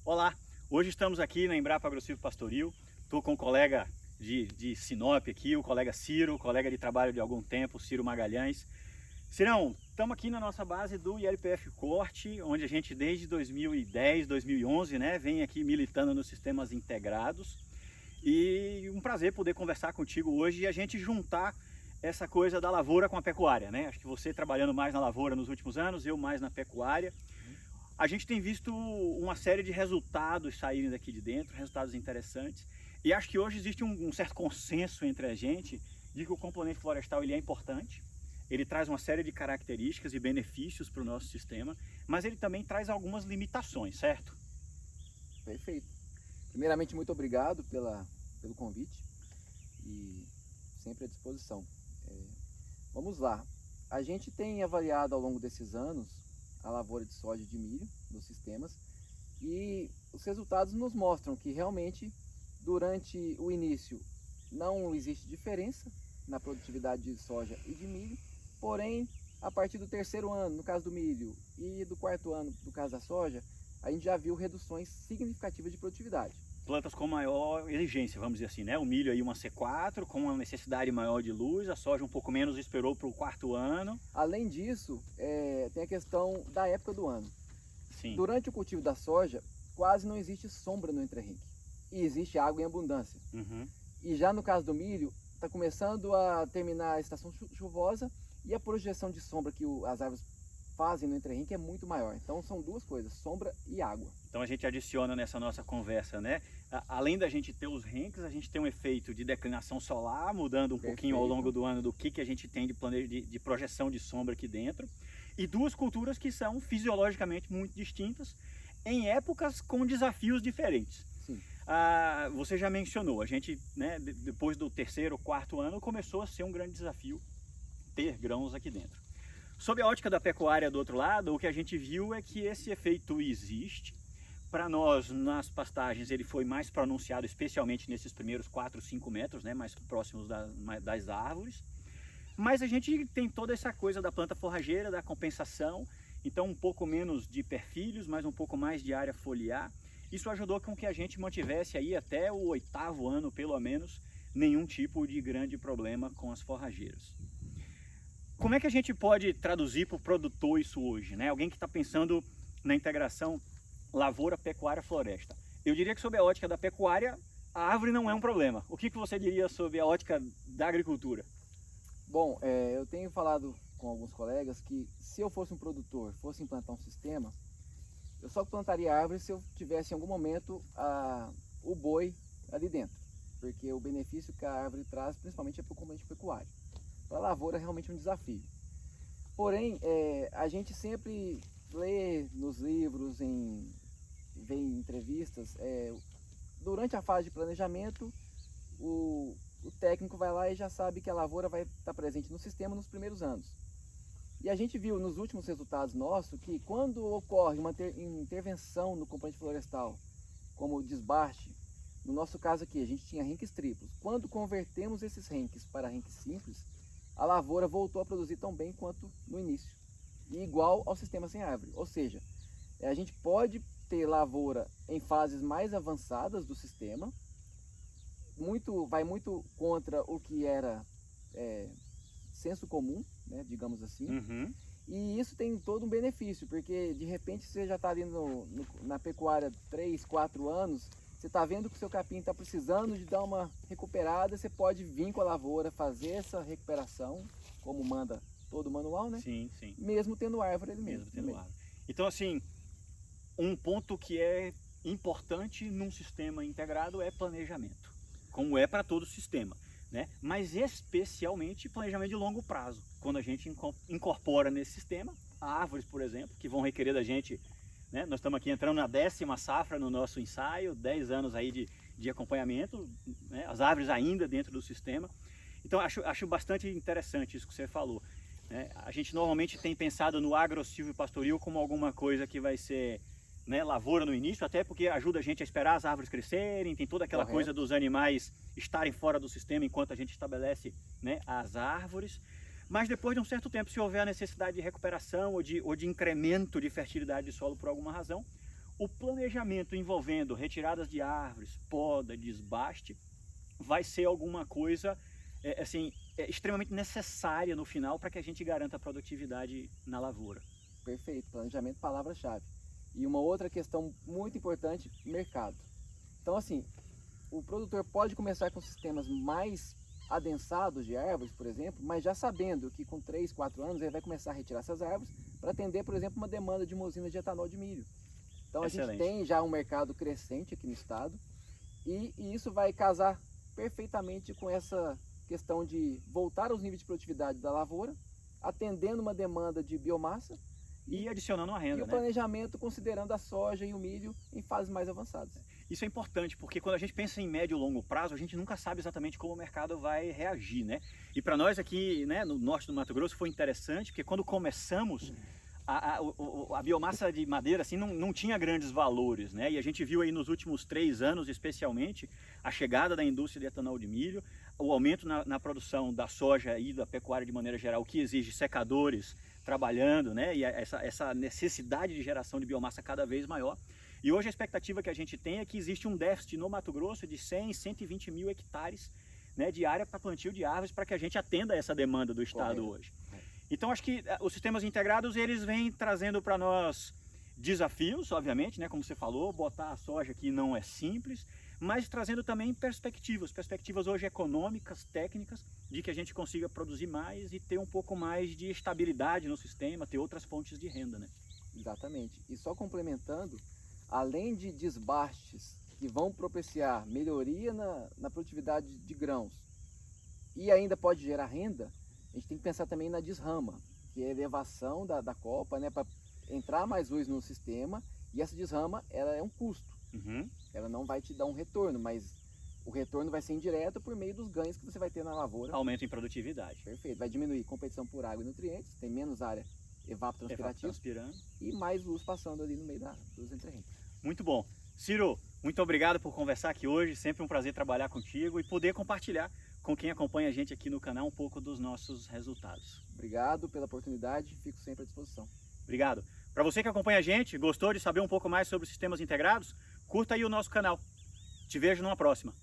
Olá, hoje estamos aqui na Embrapa Agrossilvo Pastoril. Estou com o colega de Sinop aqui, o colega Ciro, colega de trabalho de algum tempo, Ciro Magalhães. Cirão, estamos aqui na nossa base do ILPF Corte, onde a gente desde 2010, 2011, né, vem aqui militando nos sistemas integrados. E um prazer poder conversar contigo hoje e a gente juntar essa coisa da lavoura com a pecuária, né? Acho que você trabalhando mais na lavoura nos últimos anos, eu mais na pecuária. A gente tem visto uma série de resultados saírem daqui de dentro, resultados interessantes. E acho que hoje existe um certo consenso entre a gente de que o componente florestal ele é importante. Ele traz uma série de características e benefícios para o nosso sistema, mas ele também traz algumas limitações, certo? Perfeito. Primeiramente, muito obrigado pelo convite e sempre à disposição. Vamos lá. A gente tem avaliado ao longo desses anos a lavoura de soja e de milho nos sistemas e os resultados nos mostram que realmente durante o início não existe diferença na produtividade de soja e de milho, porém a partir do terceiro ano, no caso do milho, e do quarto ano, no caso da soja, a gente já viu reduções significativas de produtividade. Plantas com maior exigência, vamos dizer assim, né? O milho aí uma C4, com uma necessidade maior de luz, a soja um pouco menos, esperou para o quarto ano. Além disso, tem a questão da época do ano. Sim. Durante o cultivo da soja, quase não existe sombra no entrerrenque. E existe água em abundância. Uhum. E já no caso do milho, está começando a terminar a estação chuvosa e a projeção de sombra que as árvores fazem no entrerrenque é muito maior. Então são duas coisas, sombra e água. Então a gente adiciona nessa nossa conversa, né? Além da gente ter os renques, a gente tem um efeito de declinação solar, mudando um pouquinho ao longo do ano do que a gente tem de projeção de sombra aqui dentro. E duas culturas que são fisiologicamente muito distintas, em épocas com desafios diferentes. Sim. Você já mencionou, a gente, né, depois do terceiro, quarto ano, começou a ser um grande desafio ter grãos aqui dentro. Sob a ótica da pecuária do outro lado, o que a gente viu é que esse efeito existe. Para nós, nas pastagens, ele foi mais pronunciado, especialmente nesses primeiros 4, 5 metros, né, mais próximos das árvores. Mas a gente tem toda essa coisa da planta forrageira, da compensação, então um pouco menos de perfilhos, mas um pouco mais de área foliar. Isso ajudou com que a gente mantivesse aí até o 8º ano, pelo menos, nenhum tipo de grande problema com as forrageiras. Como é que a gente pode traduzir para o produtor isso hoje, né? Alguém que está pensando na integração lavoura, pecuária, floresta. Eu diria que sob a ótica da pecuária, a árvore não é um problema. O que você diria sobre a ótica da agricultura? Bom, eu tenho falado com alguns colegas que se eu fosse um produtor, fosse implantar um sistema, eu só plantaria árvore se eu tivesse em algum momento o boi ali dentro. Porque o benefício que a árvore traz, principalmente, é para o componente pecuário. Para a lavoura é realmente um desafio. Porém, a gente sempre lê nos livros, vê em entrevistas, durante a fase de planejamento, o técnico vai lá e já sabe que a lavoura vai estar presente no sistema nos primeiros anos. E a gente viu nos últimos resultados nossos que quando ocorre uma intervenção no componente florestal, como o desbaste, no nosso caso aqui a gente tinha renques triplos. Quando convertemos esses renques para renques simples, a lavoura voltou a produzir tão bem quanto no início, e igual ao sistema sem árvore. Ou seja, a gente pode ter lavoura em fases mais avançadas do sistema, vai muito contra o que era senso comum, né, digamos assim. Uhum. E isso tem todo um benefício, porque de repente você já está ali na pecuária 3, 4 anos, você está vendo que o seu capim está precisando de dar uma recuperada, você pode vir com a lavoura, fazer essa recuperação, como manda todo o manual, né? Sim, sim. Mesmo tendo árvore ali mesmo. Tendo árvore. Então, assim, um ponto que é importante num sistema integrado é planejamento, como é para todo o sistema, né? Mas especialmente planejamento de longo prazo, quando a gente incorpora nesse sistema árvores, por exemplo, que vão requerer da gente, né? Nós estamos aqui entrando na 10ª safra no nosso ensaio, 10 anos aí de acompanhamento, né? As árvores ainda dentro do sistema. Então acho bastante interessante isso que você falou, né? A gente normalmente tem pensado no agro-silvio-pastoril como alguma coisa que vai ser, né, lavoura no início, até porque ajuda a gente a esperar as árvores crescerem, tem toda aquela coisa dos animais estarem fora do sistema enquanto a gente estabelece, né, as árvores. Mas depois de um certo tempo, se houver a necessidade de recuperação ou de incremento de fertilidade de solo por alguma razão, o planejamento envolvendo retiradas de árvores, poda, desbaste, vai ser alguma coisa extremamente necessária no final para que a gente garanta a produtividade na lavoura. Perfeito, planejamento, palavra-chave. E uma outra questão muito importante, mercado. Então assim, o produtor pode começar com sistemas mais adensados de árvores, por exemplo, mas já sabendo que com 3, 4 anos ele vai começar a retirar essas árvores para atender, por exemplo, uma demanda de uma usina de etanol de milho. Então Excelente. A gente tem já um mercado crescente aqui no estado e isso vai casar perfeitamente com essa questão de voltar aos níveis de produtividade da lavoura, atendendo uma demanda de biomassa e adicionando uma renda, e o planejamento considerando a soja e o milho em fases mais avançadas. Isso é importante, porque quando a gente pensa em médio e longo prazo, a gente nunca sabe exatamente como o mercado vai reagir, né? E para nós aqui, né, no norte do Mato Grosso foi interessante, porque quando começamos, a biomassa de madeira assim, não tinha grandes valores, né? E a gente viu aí nos últimos 3 anos, especialmente, a chegada da indústria de etanol de milho, o aumento na produção da soja e da pecuária de maneira geral, que exige secadores trabalhando, né? E essa necessidade de geração de biomassa cada vez maior. E hoje a expectativa que a gente tem é que existe um déficit no Mato Grosso de 100, 120 mil hectares, né, de área para plantio de árvores para que a gente atenda essa demanda do estado hoje. Então acho que os sistemas integrados eles vêm trazendo para nós desafios, obviamente, né, como você falou, botar a soja aqui não é simples, mas trazendo também perspectivas hoje econômicas, técnicas, de que a gente consiga produzir mais e ter um pouco mais de estabilidade no sistema, ter outras fontes de renda, né? Exatamente. E só complementando, além de desbastes que vão propiciar melhoria na produtividade de grãos e ainda pode gerar renda, a gente tem que pensar também na desrama, que é a elevação da copa, né, para entrar mais luz no sistema, e essa desrama ela é um custo. Ela não vai te dar um retorno, mas o retorno vai ser indireto por meio dos ganhos que você vai ter na lavoura. Aumento em produtividade. Perfeito, vai diminuir competição por água e nutrientes, tem menos área evapotranspirativa e mais luz passando ali no meio dos entrerrenques. Muito bom. Ciro, muito obrigado por conversar aqui hoje, sempre um prazer trabalhar contigo e poder compartilhar com quem acompanha a gente aqui no canal um pouco dos nossos resultados. Obrigado pela oportunidade, fico sempre à disposição. Obrigado. Para você que acompanha a gente, gostou de saber um pouco mais sobre os sistemas integrados, curta aí o nosso canal. Te vejo numa próxima.